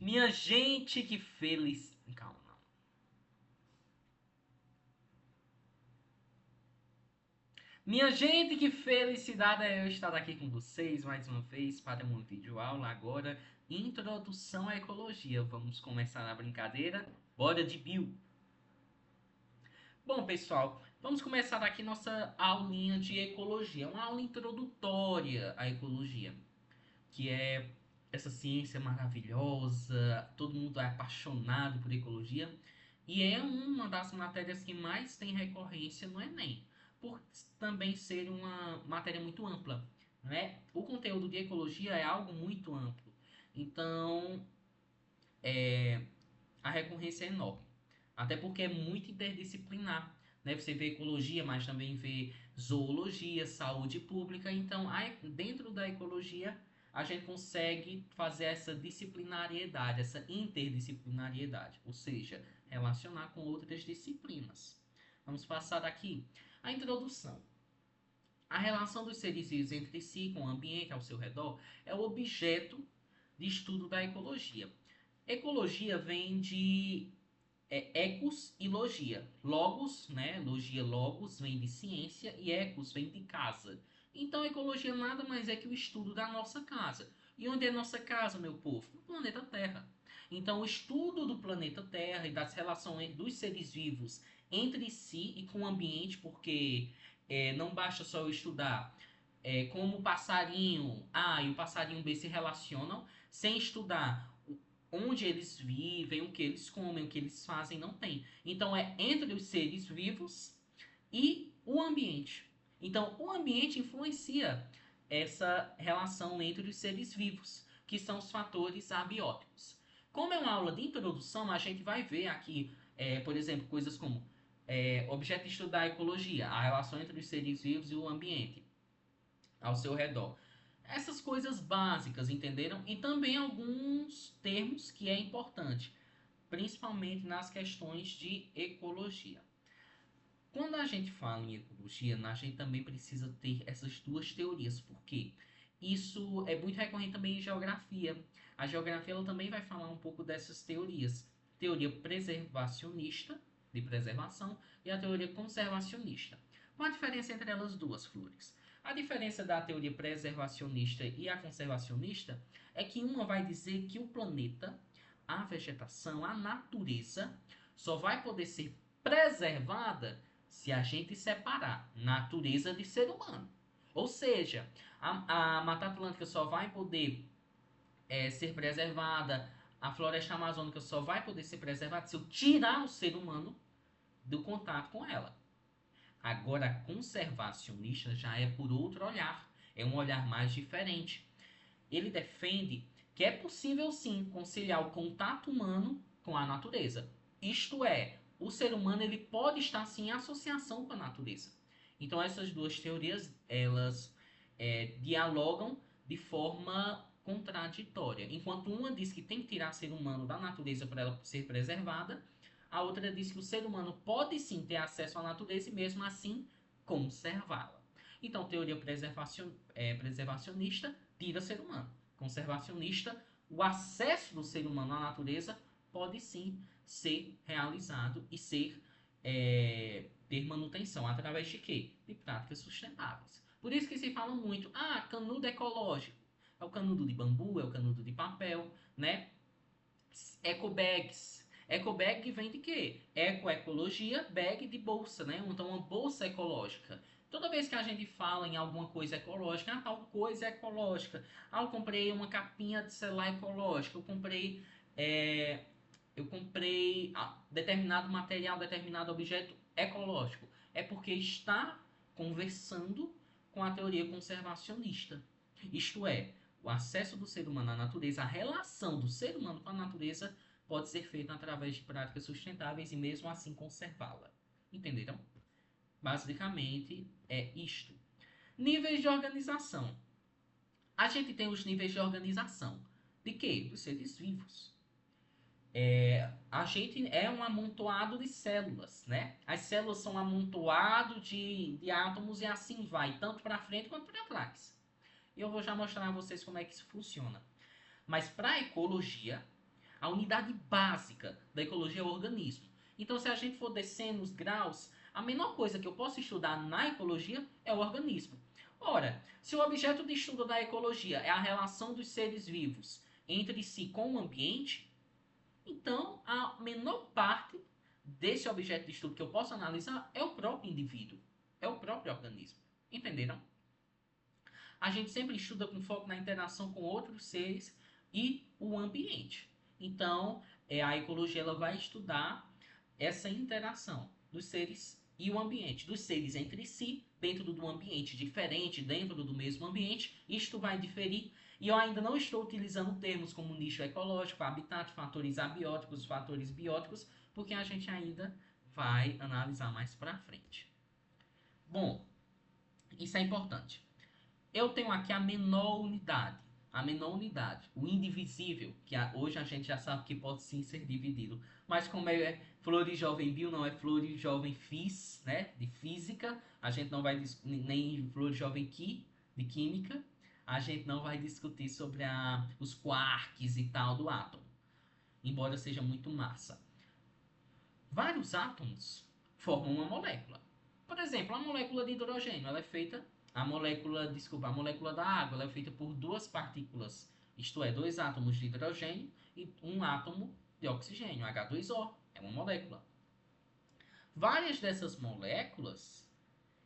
Minha gente, que feliz. Calma, não. Minha gente, que felicidade é eu estar aqui com vocês mais uma vez para uma videoaula agora. Introdução à ecologia. Vamos começar a brincadeira? Bora de Bill! Bom, pessoal, vamos começar aqui nossa aulinha de ecologia. Uma aula introdutória à ecologia, que é essa ciência maravilhosa, todo mundo é apaixonado por ecologia, e é uma das matérias que mais tem recorrência no Enem, por também ser uma matéria muito ampla, né? O conteúdo de ecologia é algo muito amplo, então a recorrência é enorme, até porque é muito interdisciplinar. Né? Você vê ecologia, mas também vê zoologia, saúde pública. Então, dentro da ecologia, a gente consegue fazer essa disciplinariedade, essa interdisciplinariedade, ou seja, relacionar com outras disciplinas. Vamos passar aqui a introdução. A relação dos seres vivos entre si, com o ambiente ao seu redor, é o objeto de estudo da ecologia. Ecologia vem de ecos e logia. Logos, né? Logia logos vem de ciência e ecos vem de casa. Então, ecologia nada mais é que o estudo da nossa casa. E onde é nossa casa, meu povo? No planeta Terra. Então, o estudo do planeta Terra e das relações dos seres vivos entre si e com o ambiente, porque não basta só eu estudar como o passarinho A e o passarinho B se relacionam, sem estudar onde eles vivem, o que eles comem, o que eles fazem, não tem. Então é entre os seres vivos e o ambiente. Então o ambiente influencia essa relação entre os seres vivos, que são os fatores abióticos. Como é uma aula de introdução, a gente vai ver aqui, por exemplo, coisas como objeto de estudo da ecologia, a relação entre os seres vivos e o ambiente ao seu redor. Essas coisas básicas, entenderam? E também alguns termos que é importante, principalmente nas questões de ecologia. Quando a gente fala em ecologia, a gente também precisa ter essas duas teorias, porque isso é muito recorrente também em geografia. A geografia ela também vai falar um pouco dessas teorias. Teoria preservacionista, de preservação, e a teoria conservacionista. Qual a diferença entre elas duas, Flores? A diferença da teoria preservacionista e a conservacionista é que uma vai dizer que o planeta, a vegetação, a natureza, só vai poder ser preservada se a gente separar natureza de ser humano. Ou seja, a Mata Atlântica só vai poder ser preservada, a floresta amazônica só vai poder ser preservada se eu tirar o ser humano do contato com ela. Agora, a conservacionista já é por outro olhar, é um olhar mais diferente. Ele defende que é possível sim conciliar o contato humano com a natureza. Isto é, o ser humano ele pode estar sim em associação com a natureza. Então essas duas teorias elas dialogam de forma contraditória. Enquanto uma diz que tem que tirar o ser humano da natureza para ela ser preservada, a outra diz que o ser humano pode sim ter acesso à natureza e mesmo assim conservá-la. Então, teoria preservacionista tira o ser humano. Conservacionista, o acesso do ser humano à natureza pode sim ser realizado e ser ter manutenção através de quê? De práticas sustentáveis. Por isso que se fala muito, canudo ecológico. É o canudo de bambu, é o canudo de papel, né? Ecobags. Ecobag vem de quê? Ecoecologia, bag de bolsa, né? Então, uma bolsa ecológica. Toda vez que a gente fala em alguma coisa ecológica, tal coisa é ecológica. Eu comprei uma capinha de celular ecológica. É, eu comprei determinado material, determinado objeto ecológico. É porque está conversando com a teoria conservacionista. Isto é, o acesso do ser humano à natureza, a relação do ser humano com a natureza pode ser feita através de práticas sustentáveis e mesmo assim conservá-la. Entenderam? Basicamente é isto. Níveis de organização. A gente tem os níveis de organização. De quê? Dos seres vivos. A gente é um amontoado de células, né? As células são um amontoado de átomos e assim vai, tanto para frente quanto para trás. E eu vou já mostrar a vocês como é que isso funciona. Mas para a ecologia, A unidade básica da ecologia é o organismo. Então, se a gente for descendo os graus, a menor coisa que eu posso estudar na ecologia é o organismo. Ora, se o objeto de estudo da ecologia é a relação dos seres vivos entre si com o ambiente, então a menor parte desse objeto de estudo que eu posso analisar é o próprio indivíduo, é o próprio organismo. Entenderam? A gente sempre estuda com foco na interação com outros seres e o ambiente. Então, a ecologia ela vai estudar essa interação dos seres e o ambiente, dos seres entre si, dentro de um ambiente diferente, dentro do mesmo ambiente. Isto vai diferir. E eu ainda não estou utilizando termos como nicho ecológico, habitat, fatores abióticos, fatores bióticos, porque a gente ainda vai analisar mais para frente. Bom, isso é importante. Eu tenho aqui a menor unidade, o indivisível, que hoje a gente já sabe que pode sim ser dividido. Mas como é Flores Jovem Bio, não é Flores Jovem Fis, né, de física, a gente não vai nem Flores Jovem Ki, de química, a gente não vai discutir sobre os quarks e tal do átomo, embora seja muito massa. Vários átomos formam uma molécula. Por exemplo, a molécula de hidrogênio, ela é feita a molécula da água, ela é feita por duas partículas, isto é, dois átomos de hidrogênio e um átomo de oxigênio, H2O, é uma molécula. Várias dessas moléculas,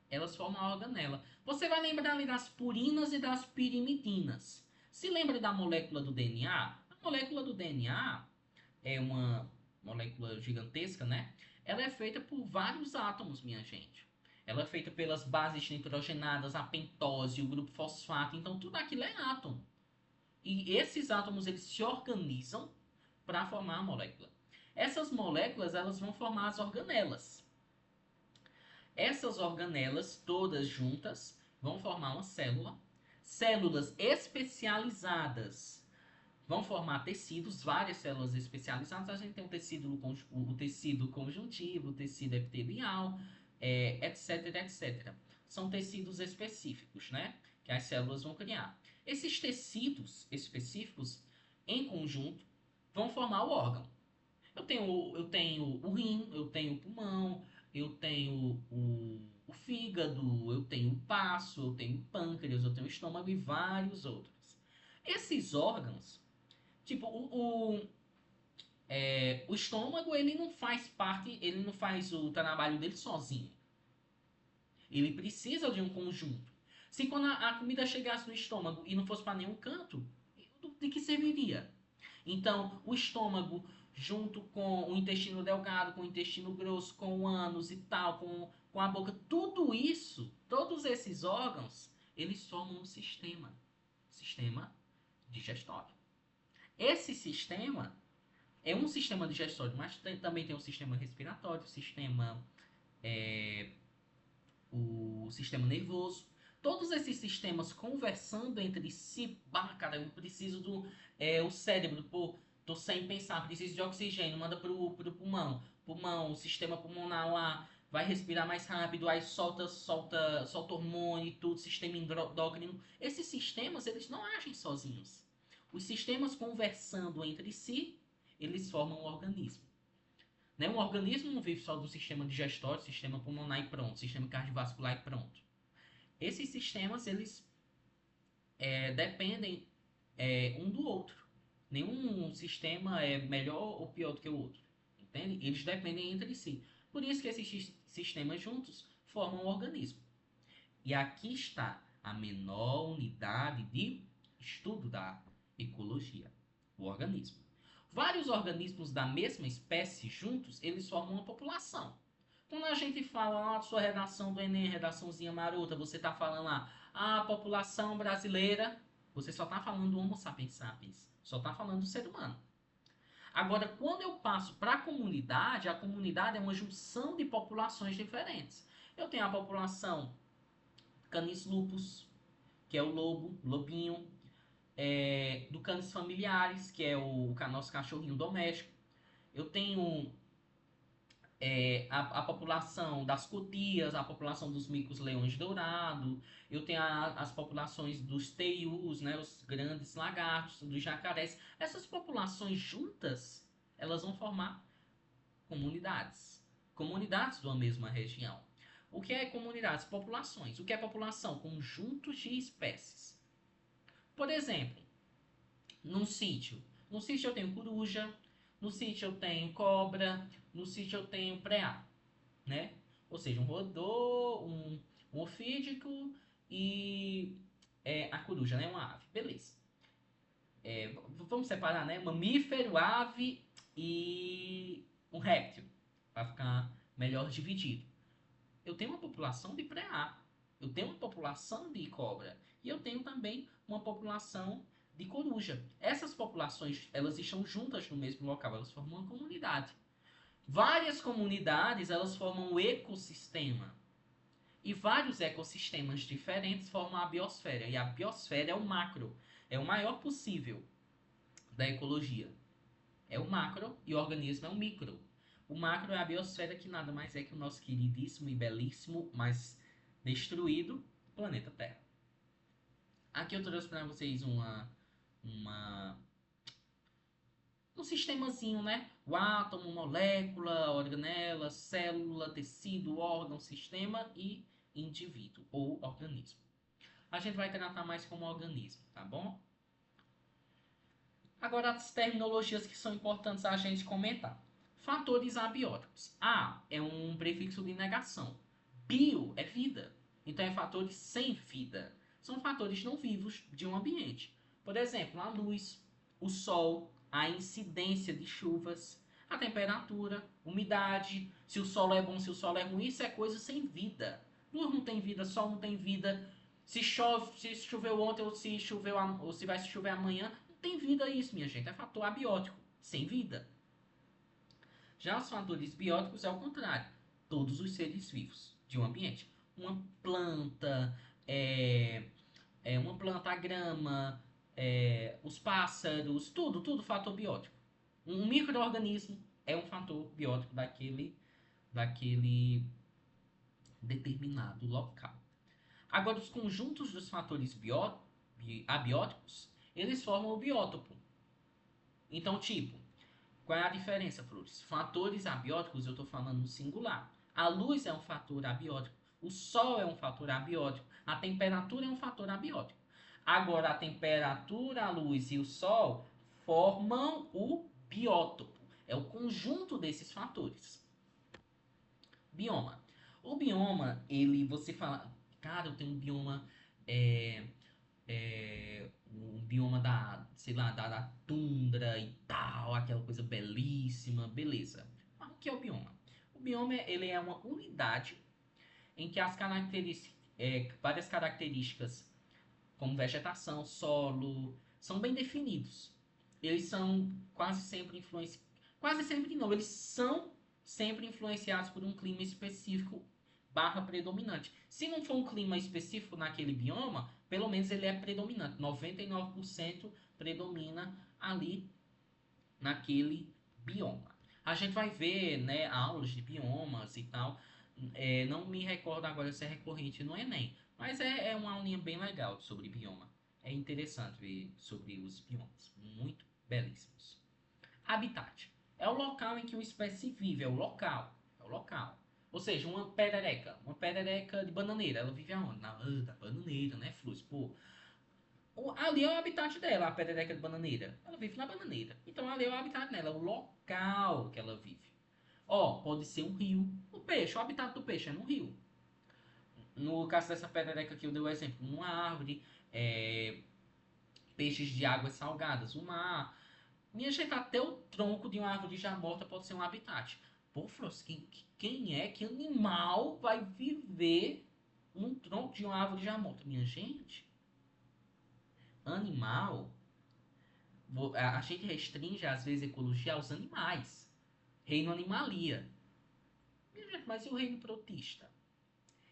elas formam a organela. Você vai lembrar ali das purinas e das pirimidinas. Se lembra da molécula do DNA? A molécula do DNA é uma molécula gigantesca, né? Ela é feita por vários átomos, minha gente. Ela é feita pelas bases nitrogenadas, a pentose, o grupo fosfato. Então, tudo aquilo é átomo. E esses átomos, eles se organizam para formar a molécula. Essas moléculas, elas vão formar as organelas. Essas organelas, todas juntas, vão formar uma célula. Células especializadas vão formar tecidos, várias células especializadas. A gente tem o tecido conjuntivo, o tecido epitelial, etc, etc. São tecidos específicos, né? Que as células vão criar. Esses tecidos específicos, em conjunto, vão formar o órgão. Eu tenho o rim, eu tenho o pulmão, eu tenho o fígado, eu tenho o baço, eu tenho o pâncreas, eu tenho o estômago e vários outros. Esses órgãos, tipo, o estômago, ele não faz parte, ele não faz o trabalho dele sozinho. Ele precisa de um conjunto. Se quando a comida chegasse no estômago e não fosse para nenhum canto, de que serviria? Então, o estômago, junto com o intestino delgado, com o intestino grosso, com o ânus e tal, com a boca, tudo isso, todos esses órgãos, eles formam um sistema digestório. Esse sistema é um sistema digestório, mas também tem um sistema respiratório, o sistema nervoso. Todos esses sistemas conversando entre si, cara, eu preciso o cérebro, pô, tô sem pensar, preciso de oxigênio, manda pro pulmão, o sistema pulmonar lá vai respirar mais rápido, aí solta hormônio e tudo, sistema endócrino. Esses sistemas, eles não agem sozinhos. Os sistemas conversando entre si, eles formam um organismo. Né? Um organismo não vive só do sistema digestório, sistema pulmonar e pronto, sistema cardiovascular e pronto. Esses sistemas, eles dependem um do outro. Nenhum sistema é melhor ou pior do que o outro. Entende? Eles dependem entre si. Por isso que esses sistemas juntos formam um organismo. E aqui está a menor unidade de estudo da ecologia, o organismo. Vários organismos da mesma espécie juntos, eles formam uma população. Quando a gente fala lá na sua redação do Enem, redaçãozinha marota, você está falando lá, a população brasileira, você só está falando do Homo sapiens sapiens, só está falando do ser humano. Agora, quando eu passo para a comunidade é uma junção de populações diferentes. Eu tenho a população Canis lupus, que é o lobo, lobinho, do Canis familiares, que é o nosso cachorrinho doméstico. Eu tenho a população das cutias, a população dos micos-leões dourados, eu tenho as populações dos teius, né, os grandes lagartos, dos jacarés. Essas populações juntas, elas vão formar comunidades. Comunidades de uma mesma região. O que é comunidades? Populações. O que é população? Conjuntos de espécies. Por exemplo, num sítio. No sítio eu tenho coruja, no sítio eu tenho cobra, no sítio eu tenho preá, né? Ou seja, um rodô, um ofídico e a coruja, né? Uma ave. Beleza. Vamos separar, né? Mamífero, ave e um réptil, para ficar melhor dividido. Eu tenho uma população de preá, eu tenho uma população de cobra e eu tenho também uma população de coruja. Essas populações, elas estão juntas no mesmo local, elas formam uma comunidade. Várias comunidades, elas formam um ecossistema. E vários ecossistemas diferentes formam a biosfera. E a biosfera é o macro, é o maior possível da ecologia. É o macro e o organismo é o micro. O macro é a biosfera, que nada mais é que o nosso queridíssimo e belíssimo, mas destruído planeta Terra. Aqui eu trouxe para vocês uma um sistemazinho, né? O átomo, molécula, organela, célula, tecido, órgão, sistema e indivíduo ou organismo. A gente vai tratar mais como organismo, tá bom? Agora as terminologias que são importantes a gente comentar. Fatores abióticos. A é um prefixo de negação. Bio é vida. Então é fatores sem vida. São fatores não vivos de um ambiente. Por exemplo, a luz, o sol, a incidência de chuvas, a temperatura, umidade, se o solo é bom, se o solo é ruim, isso é coisa sem vida. Luz não tem vida, sol não tem vida. Se chove, se choveu ontem ou se choveu ou se vai chover amanhã, tem vida isso, minha gente. É fator abiótico, sem vida. Já os fatores bióticos é o contrário. Todos os seres vivos de um ambiente. Uma planta, uma planta, a grama, os pássaros, tudo fator biótico. Um micro-organismo é um fator biótico daquele determinado local. Agora, os conjuntos dos fatores abióticos, eles formam o biótopo. Então, tipo, qual é a diferença, Flores? Fatores abióticos, eu estou falando no singular. A luz é um fator abiótico. O sol é um fator abiótico. A temperatura é um fator abiótico. Agora, a temperatura, a luz e o sol formam o biótopo. É o conjunto desses fatores. Bioma. O bioma, você fala, cara, eu tenho um bioma é, um bioma sei lá, da tundra e tal, aquela coisa belíssima, beleza. Mas o que é o bioma? O bioma, ele é uma unidade em que as características, várias características, como vegetação, solo, são bem definidos. Eles são quase sempre influenciados, quase sempre não, eles são sempre influenciados por um clima específico barra predominante. Se não for um clima específico naquele bioma, pelo menos ele é predominante. 99% predomina ali naquele bioma. A gente vai ver, né, aulas de biomas e tal. Não me recordo agora se é recorrente no Enem, mas é uma aulinha bem legal sobre bioma. É interessante ver sobre os biomas, muito belíssimos. Habitat é o local em que uma espécie vive, é o local. Ou seja, uma perereca de bananeira, ela vive aonde? Da bananeira, né, Flores? Pô, ali é o habitat dela, a perereca de bananeira. Ela vive na bananeira. Então ali é o habitat dela, é o local que ela vive. Ó, pode ser um rio. O peixe, o habitat do peixe é no rio. No caso dessa perereca que eu dei o exemplo, uma árvore, é, peixes de águas salgadas, o mar. Minha gente, até o tronco de uma árvore já morta pode ser um habitat. Pô, Frost, quem é, que animal vai viver num tronco de uma árvore já morta? Minha gente, animal, a gente restringe às vezes a ecologia aos animais. Reino animalia. Minha gente, mas e o reino protista?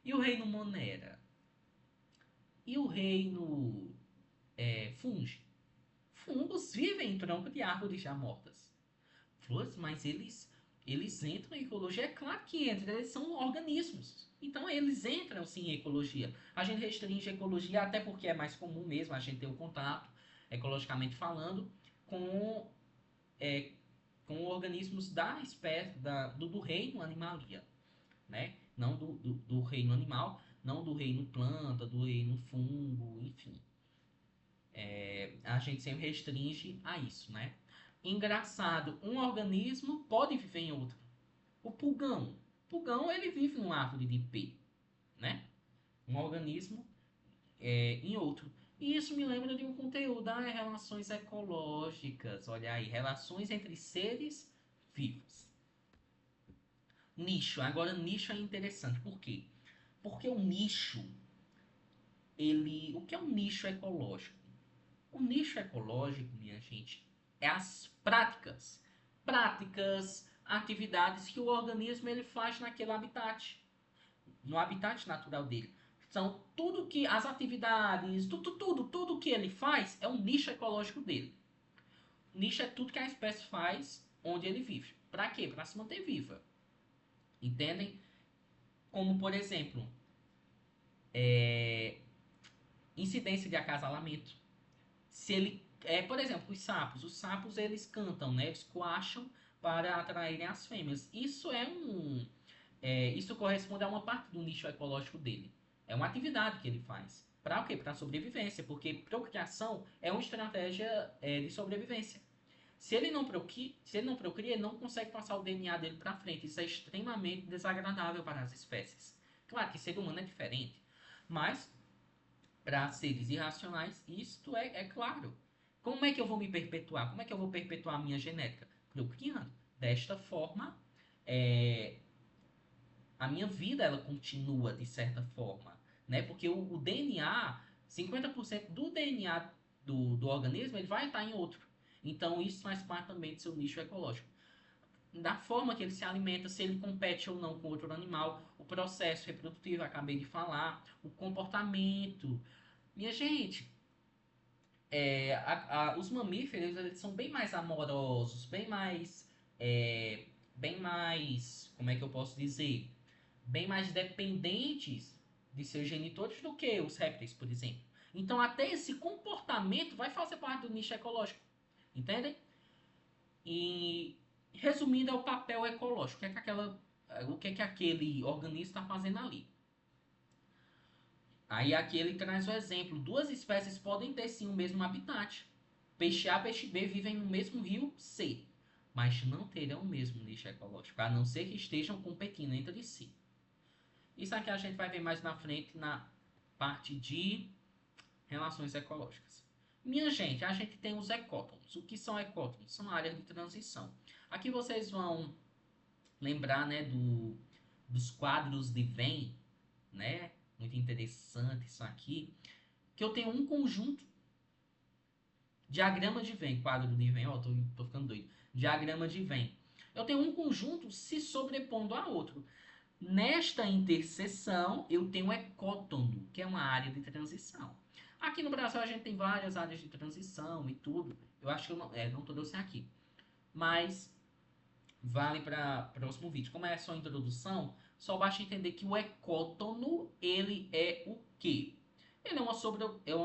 E o reino monera? E o reino fungi? Fungos vivem em tronco de árvores já mortas. Flores, mas eles Eles entram em ecologia, é claro que entram, eles são organismos. Então eles entram sim em ecologia. A gente restringe a ecologia até porque é mais comum mesmo a gente ter o contato, ecologicamente falando, com, é, com organismos da espécie, do reino animalia, né? Não do reino animal, não do reino planta, do reino fungo, enfim. A gente sempre restringe a isso, né? Engraçado, um organismo pode viver em outro. O pulgão. O pulgão ele vive numa árvore de ipê, né? Um organismo em outro. E isso me lembra de um conteúdo, relações ecológicas. Olha aí, relações entre seres vivos. Nicho. Agora, nicho é interessante. Por quê? Porque o nicho, o que é um nicho ecológico? O nicho ecológico, minha gente, é as práticas, atividades que o organismo ele faz naquele habitat, no habitat natural dele. São tudo que as atividades, tudo que ele faz é um nicho ecológico dele. Nicho é tudo que a espécie faz onde ele vive. Para quê? Para se manter viva. Entendem? Como por exemplo, incidência de acasalamento. Se ele por exemplo, os sapos eles cantam, né? Eles coacham para atraírem as fêmeas. Isso corresponde a uma parte do nicho ecológico dele. É uma atividade que ele faz. Para o quê? Para sobrevivência, porque procriação é uma estratégia de sobrevivência. Se ele não procria, ele não consegue passar o DNA dele para frente. Isso é extremamente desagradável para as espécies. Claro que ser humano é diferente, mas para seres irracionais, isto é claro. Como é que eu vou me perpetuar? Como é que eu vou perpetuar a minha genética? Procriando. Desta forma, é, a minha vida ela continua de certa forma, né? Porque o DNA, 50% do DNA do organismo, ele vai estar em outro. Então isso faz parte também do seu nicho ecológico. Da forma que ele se alimenta, se ele compete ou não com outro animal, o processo reprodutivo, acabei de falar, o comportamento. Minha gente, os mamíferos eles são bem mais amorosos, bem mais, como é que eu posso dizer? Bem mais dependentes de seus genitores do que os répteis, por exemplo. Então, até esse comportamento vai fazer parte do nicho ecológico, entendem? E, resumindo, é o papel ecológico. O que é que aquele organismo está fazendo ali? Aí aqui ele traz o exemplo. Duas espécies podem ter sim o mesmo habitat. Peixe A e peixe B vivem no mesmo rio C, mas não terão o mesmo nicho ecológico, a não ser que estejam competindo entre si. Isso aqui a gente vai ver mais na frente na parte de relações ecológicas. Minha gente, a gente tem os ecótons. O que são ecótons? São áreas de transição. Aqui vocês vão lembrar, né, dos quadros de Venn, né? Muito interessante isso aqui. Que eu tenho um conjunto, diagrama de Venn, quadro de Venn, ó, tô ficando doido. Diagrama de Venn. Eu tenho um conjunto se sobrepondo a outro. Nesta interseção, eu tenho um ecótono, que é uma área de transição. Aqui no Brasil a gente tem várias áreas de transição e tudo. Eu acho que eu não trouxe aqui. Mas vale para o próximo vídeo. Como é só introdução, só basta entender que o ecótono, ele é o quê? Ele é uma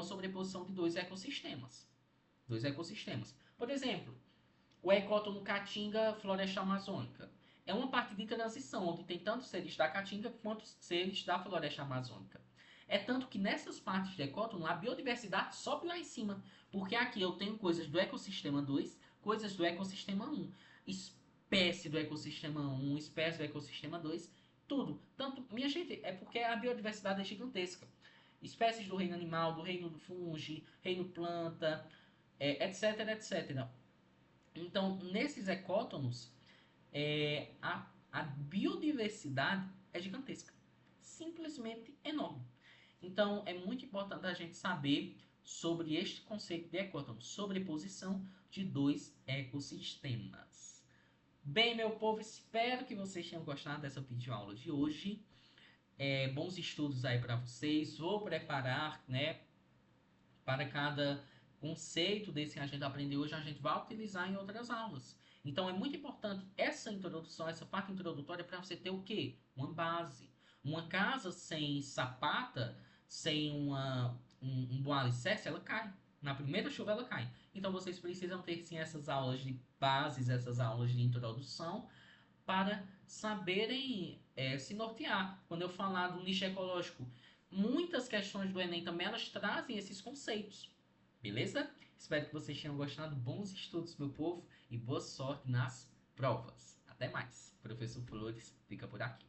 sobreposição de dois ecossistemas. Dois ecossistemas. Por exemplo, o ecótono Caatinga Floresta Amazônica. É uma parte de transição, onde tem tanto seres da Caatinga quanto seres da Floresta Amazônica. É tanto que nessas partes de ecótono, a biodiversidade sobe lá em cima. Porque aqui eu tenho coisas do ecossistema 2, coisas do ecossistema 1. Espécie do ecossistema 1, espécie do ecossistema 2, tudo. Tanto, minha gente, é porque a biodiversidade é gigantesca. Espécies do reino animal, do reino do fungo, reino planta, etc, etc. Então, nesses ecótonos, a biodiversidade é gigantesca. Simplesmente enorme. Então, é muito importante a gente saber sobre este conceito de ecótono, sobreposição de dois ecossistemas. Bem, meu povo, espero que vocês tenham gostado dessa videoaula de hoje. Bons estudos aí para vocês. Vou preparar, né, para cada conceito desse que a gente aprendeu hoje, a gente vai utilizar em outras aulas. Então é muito importante essa introdução, essa parte introdutória para você ter o quê? Uma base. Uma casa sem sapata, sem um bom alicerce, ela cai. Na primeira chuva ela cai. Então vocês precisam ter sim essas aulas de bases, essas aulas de introdução para saberem se nortear. Quando eu falar do nicho ecológico, muitas questões do Enem também elas trazem esses conceitos. Beleza? Espero que vocês tenham gostado. Bons estudos, meu povo, e boa sorte nas provas. Até mais. Professor Flores fica por aqui.